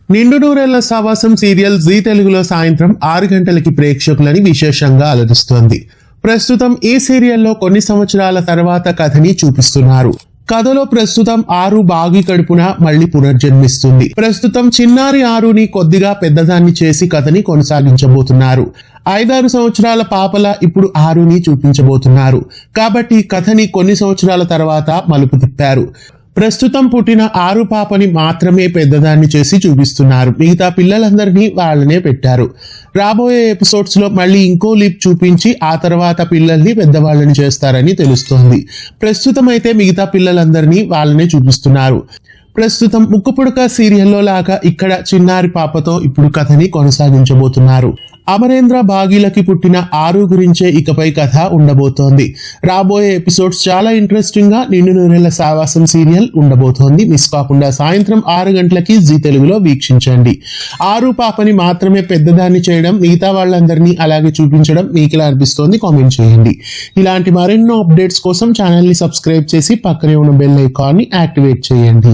నిండు నూరేళ్ల సావాసం సీరియల్ జీ తెలుగులో సాయంత్రం 6 గంటలకి ప్రేక్షకులని విశేషంగా అలరిస్తోంది. ప్రస్తుతం ఈ సీరియల్లో కొన్ని సంవత్సరాల తర్వాత కథని చూపిస్తున్నారు. కథలో ప్రస్తుతం ఆరు బాగి కడుపున మళ్లీ పునర్జన్మిస్తుంది. ప్రస్తుతం చిన్నారి ఆరుని కొద్దిగా పెద్దదాన్ని చేసి కథని కొనసాగించబోతున్నారు. 5-6 సంవత్సరాల పాపల ఇప్పుడు ఆరుని చూపించబోతున్నారు. కాబట్టి కథని కొన్ని సంవత్సరాల తర్వాత మలుపు తిప్పారు. ప్రస్తుతం పుట్టిన ఆరు పాపని మాత్రమే పెద్దదాన్ని చేసి చూపిస్తున్నారు. మిగతా పిల్లలందరినీ వాళ్ళనే పెట్టారు. రాబోయే ఎపిసోడ్స్ లో మళ్ళీ ఇంకో లీప్ చూపించి ఆ తర్వాత పిల్లల్ని పెద్దవాళ్ళని చేస్తారని తెలుస్తోంది. ప్రస్తుతం అయితే మిగతా పిల్లలందరినీ వాళ్ళనే చూపిస్తున్నారు. ప్రస్తుతం ముక్కుపుడక సీరియల్లో లాగా ఇక్కడ చిన్నారి పాపతో ఇప్పుడు కథని కొనసాగించబోతున్నారు. అమరేంద్ర భాగీలకి పుట్టిన ఆరు గురించే ఇకపై కథ ఉండబోతోంది. రాబోయే ఎపిసోడ్స్ చాలా ఇంట్రెస్టింగ్ గా నిండు నూరేళ్ల సావాసం సీరియల్ ఉండబోతోంది. మిస్ కాకుండా సాయంత్రం 6 గంటలకి జీ తెలుగులో వీక్షించండి. ఆరు పాపని మాత్రమే పెద్దదాన్ని చేయడం, మిగతా వాళ్ళందరినీ అలాగే చూపించడం మీకు ఎలా అనిపిస్తోంది కామెంట్ చేయండి. ఇలాంటి మరెన్నో అప్డేట్స్ కోసం ఛానల్ ని సబ్స్క్రైబ్ చేసి పక్కనే ఉన్న బెల్ ఐకాన్ ని యాక్టివేట్ చేయండి.